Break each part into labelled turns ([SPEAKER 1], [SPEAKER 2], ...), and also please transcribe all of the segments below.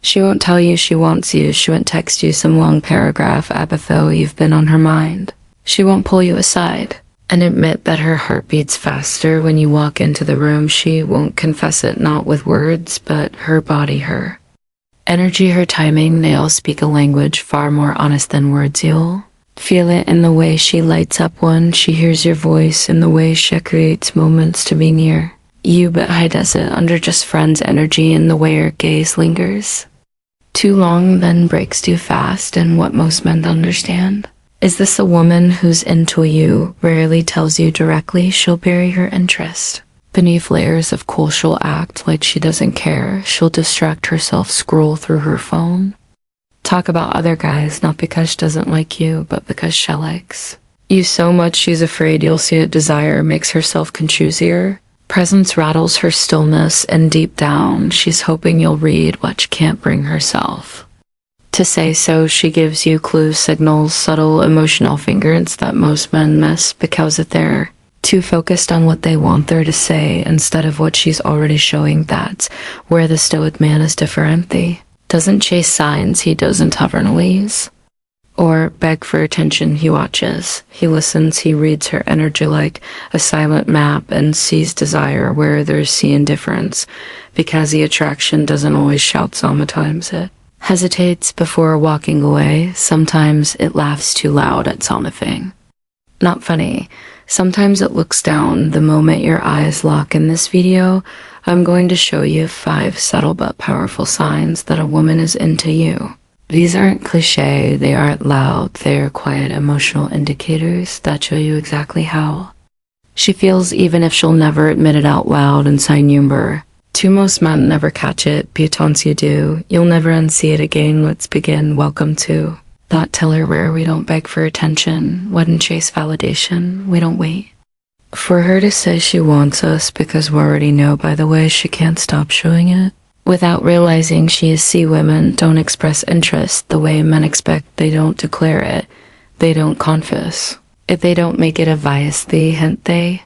[SPEAKER 1] She won't tell you she wants you. She won't text you some long paragraph though you've been on her mind. She won't pull you aside and admit that her heart beats faster when you walk into the room. She won't confess it, not with words, but her body, her energy, her timing. They all speak a language far more honest than words. You'll feel it in the way she lights up one. She hears your voice, in the way she creates moments to be near you but hides it under just friends' energy, in the way her gaze lingers too long, then breaks too fast. And what most men don't understand is this: a woman who's into you rarely tells you directly. She'll bury her interest beneath layers of cool. She'll act like she doesn't care. She'll distract herself, scroll through her phone, talk about other guys, not because she doesn't like you, but because she likes you so much she's afraid you'll see it. Desire makes herself confuse. Presence rattles her stillness, and deep down, she's hoping you'll read what she can't bring herself to say. So she gives you clues, signals, subtle emotional fingerprints that most men miss because they're too focused on what they want her to say instead of what she's already showing. That's where the stoic man is different. He doesn't chase signs, he doesn't hover on leaves or beg for attention. He watches, he listens, he reads her energy like a silent map and sees desire where there's see indifference, because the attraction doesn't always shout. Sometimes it hesitates before walking away. Sometimes it laughs too loud at something not funny. Sometimes it looks down. The moment your eyes lock in this video, I'm going to show you 5 subtle but powerful signs that a woman is into you. These aren't cliche, they aren't loud, they're quiet emotional indicators that show you exactly how she feels, even if she'll never admit it out loud. And sign number 2, most men never catch it, but once you do, you'll never unsee it again. Let's begin. Welcome to that tiller where we don't beg for attention, wouldn't chase validation, we don't wait for her to say she wants us, because we already know by the way she can't stop showing it. Without realizing she is. See, women don't express interest the way men expect. They don't declare it, they don't confess if they don't make it a vice. They hint, they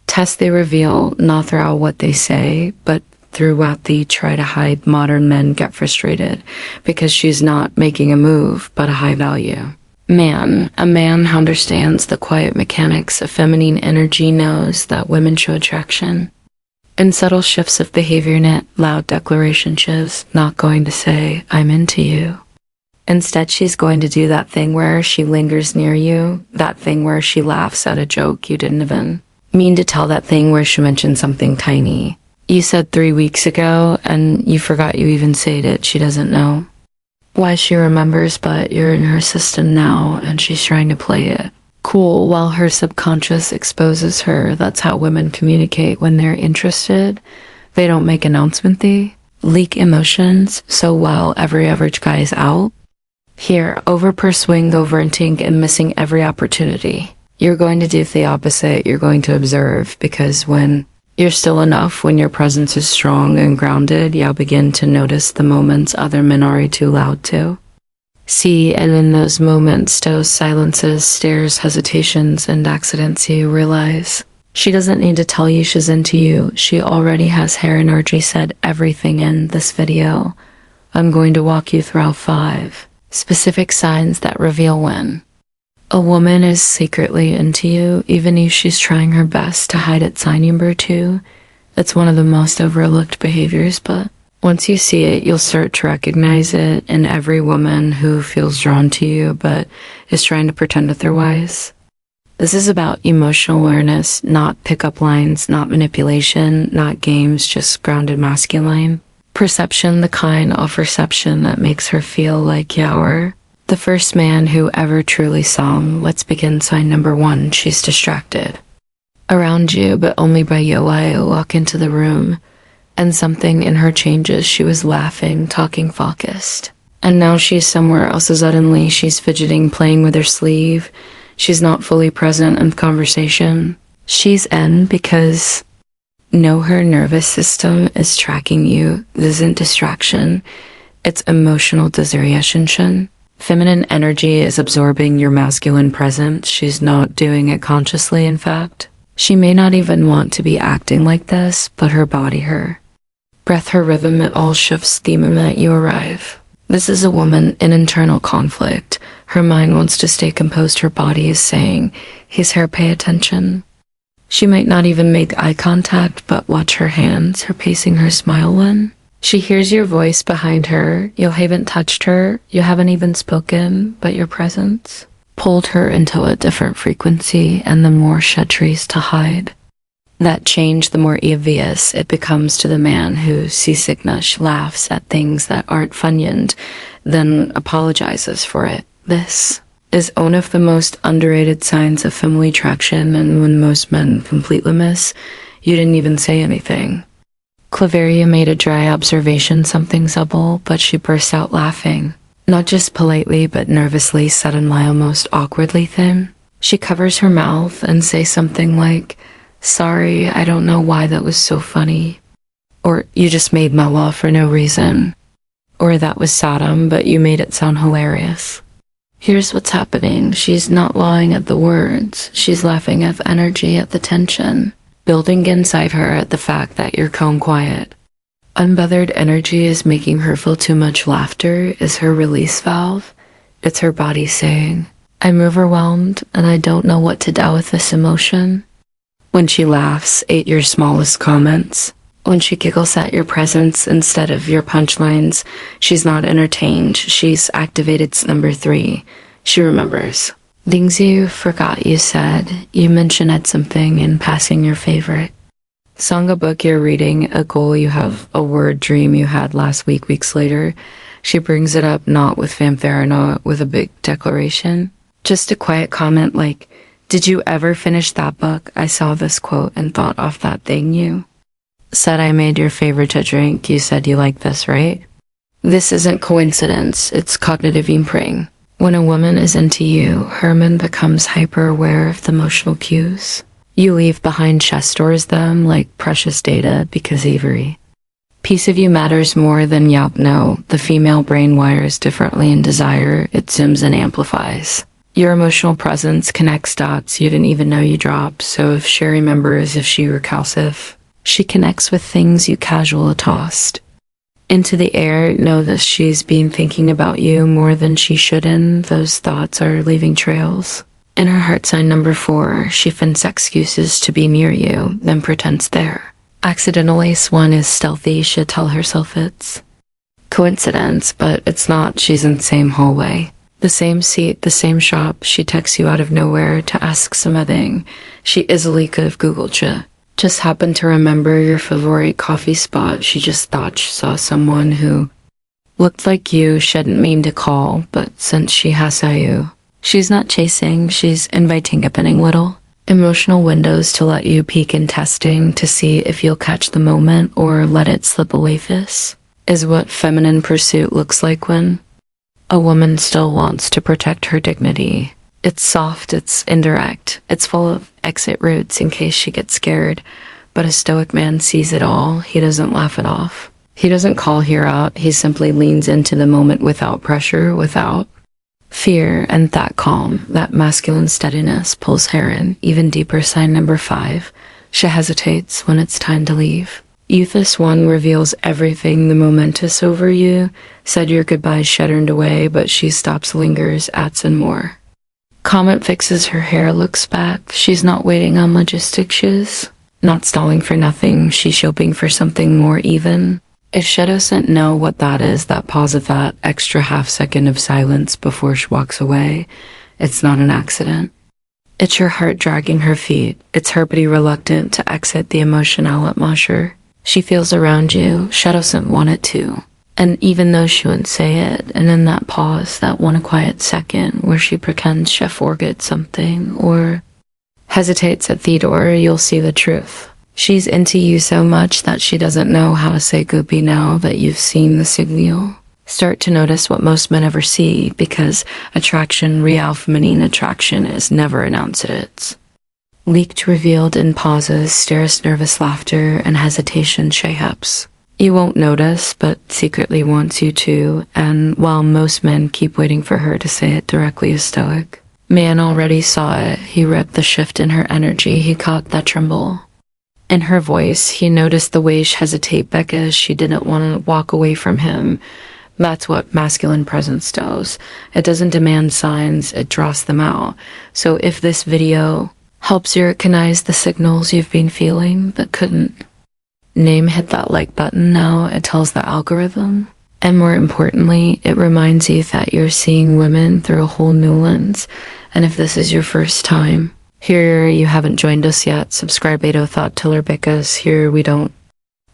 [SPEAKER 1] test, they reveal, not through what they say, but through what they try to hide. Modern men get frustrated because she's not making a move, but a high value man. A man who understands the quiet mechanics of feminine energy knows that women show attraction in subtle shifts of behavior, not loud declaration. She's not going to say, I'm into you. Instead, she's going to do that thing where she lingers near you, that thing where she laughs at a joke you didn't even mean to tell, that thing where she mentioned something tiny you said 3 weeks ago and you forgot you even said it. She doesn't know why she remembers, but you're in her system now and she's trying to play it cool while her subconscious exposes her. That's how women communicate when they're interested. They don't make announcement, they leak emotions. So while every average guy is out here over pursuing, overthinking, and missing every opportunity, you're going to do the opposite. You're going to observe, because when you're still enough, when your presence is strong and grounded, you'll begin to notice the moments other men are too loud to see. And in those moments, those silences, stares, hesitations, and accidents, you realize she doesn't need to tell you she's into you. She already has her energy. Said everything in this video. I'm going to walk you through 5 specific signs that reveal when a woman is secretly into you, even if she's trying her best to hide it. Sign number 2. It's one of the most overlooked behaviors, but once you see it, you'll start to recognize it in every woman who feels drawn to you but is trying to pretend otherwise. This is about emotional awareness, not pickup lines, not manipulation, not games, just grounded masculine perception, the kind of perception that makes her feel like you're the first man who ever truly saw him. Let's begin. Sign number 1, she's distracted around you, but only by you. I walk into the room and something in her changes. She was laughing, talking, focused, and now she's somewhere else. Suddenly she's fidgeting, playing with her sleeve. She's not fully present in the conversation she's in, because her nervous system is tracking you. This isn't distraction, it's emotional disorientation. Feminine energy is absorbing your masculine presence. She's not doing it consciously. In fact, she may not even want to be acting like this, but her body, her Breath her rhythm, it all shifts the moment you arrive. This is a woman in internal conflict. Her mind wants to stay composed, her body is saying, he's here, pay attention. She might not even make eye contact, but watch her hands, her pacing, her smile when. She hears your voice behind her. You haven't touched her, you haven't even spoken, but your presence pulled her into a different frequency, and the more she tries to hide. That change, the more obvious it becomes to the man who seasickness laughs at things that aren't funyunned, then apologizes for it. This is one of the most underrated signs of family attraction, and when most men completely miss, you didn't even say anything. Claveria made a dry observation, something subtle, but she burst out laughing. Not just politely, but nervously, suddenly, almost awkwardly thin. She covers her mouth and says something like, sorry, I don't know why that was so funny. Or, you just made my laugh for no reason. Or, that was Sodom, but you made it sound hilarious. Here's what's happening. She's not lying at the words. She's laughing at the energy, at the tension, building inside her at the fact that you're calm quiet. Unbothered energy is making her feel too much. Laughter is her release valve. It's her body saying, I'm overwhelmed and I don't know what to do with this emotion. When she laughs at your smallest comments, when she giggles at your presence instead of your punchlines, she's not entertained. She's activated number 3. She remembers. Things you forgot you said. You mentioned at something in passing your favorite. Song, a book you're reading, a goal you have, a word dream you had last week, weeks later. She brings it up not with fanfare, not with a big declaration. Just a quiet comment like, did you ever finish that book? I saw this quote and thought off that thing you said I made your favorite to drink. You said you like this, right? This isn't coincidence. It's cognitive imprinting. When a woman is into you, Herman becomes hyper aware of the emotional cues. You leave behind chest doors them like precious data because Avery. Piece of you matters more than yup no. The female brain wires differently in desire. It zooms and amplifies. Your emotional presence connects dots you didn't even know you dropped. So if she remembers, if she recalcive, she connects with things you casually tossed into the air. Know that she's been thinking about you more than she should, and those thoughts are leaving trails. In her heart sign number 4, she finds excuses to be near you, then pretends there. Accidentally, one is stealthy. She'll tell herself it's coincidence, but it's not. She's in the same hallway, the same seat, the same shop. She texts you out of nowhere to ask something she easily could have Googled you. Just happened to remember your favorite coffee spot. She just thought she saw someone who looked like you. She didn't mean to call, but since she has you, she's not chasing, she's inviting a pinning little emotional windows to let you peek in, testing to see if you'll catch the moment or let it slip away. This is what feminine pursuit looks like when a woman still wants to protect her dignity. It's soft, it's indirect, it's full of exit routes in case she gets scared, but a stoic man sees it all. He doesn't laugh it off. He doesn't call her out. He simply leans into the moment without pressure, without fear, and that calm, that masculine steadiness pulls her in. Even deeper sign number 5. She hesitates when it's time to leave. Euthus 1 reveals everything. The momentous over you said your goodbyes shuddered away, but she stops, lingers, adds and more. Comet fixes her hair, looks back. She's not waiting on logistics. She's not stalling for nothing. She's hoping for something more even. If she doesn't know what that is, that pause of that extra half second of silence before she walks away, it's not an accident. It's your heart dragging her feet. It's her body reluctant to exit the emotional atmosphere. She feels around you. She doesn't want it to. And even though she wouldn't say it, and in that pause, that one quiet second where she pretends she forgets something or hesitates at the door, you'll see the truth. She's into you so much that she doesn't know how to say goodbye now that you've seen the signal. Start to notice what most men ever see, because attraction, real feminine attraction, is never announced. It's leaked, revealed in pauses, stares, nervous laughter, and hesitation shapes. You won't notice, but secretly wants you to, and while most men keep waiting for her to say it directly, as stoic man already saw it. He read the shift in her energy. He caught that tremble In her voice, he noticed the way she hesitated because she didn't want to walk away from him. That's what masculine presence does. It doesn't demand signs, it draws them out. So if this video helps you recognize the signals you've been feeling but couldn't name, hit that like button now. It tells the algorithm. And more importantly, it reminds you that you're seeing women through a whole new lens. And if this is your first time, here you haven't joined us yet, subscribe to Thought Tiller because here we don't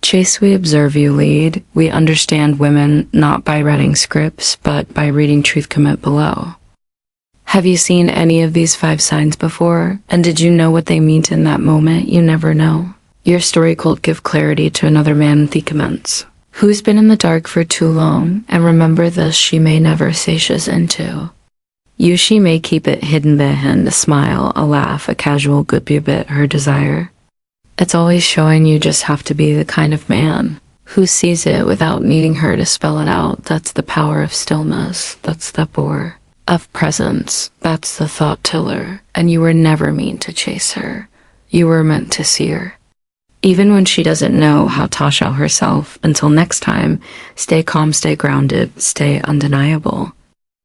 [SPEAKER 1] chase, we observe, you lead. We understand women not by writing scripts, but by reading truth comment below. Have you seen any of these 5 signs before? And did you know what they mean in that moment? You never know. Your story could give clarity to another man in the comments who's been in the dark for too long, and remember this, she may never say she's into you. She may keep it hidden behind a smile, a laugh, a casual good be a bit, her desire. It's always showing you just have to be the kind of man who sees it without needing her to spell it out. That's the power of stillness. That's the power of presence. That's the thought tiller. And you were never meant to chase her. You were meant to see her. Even when she doesn't know how to show herself. Until next time, stay calm, stay grounded, stay undeniable.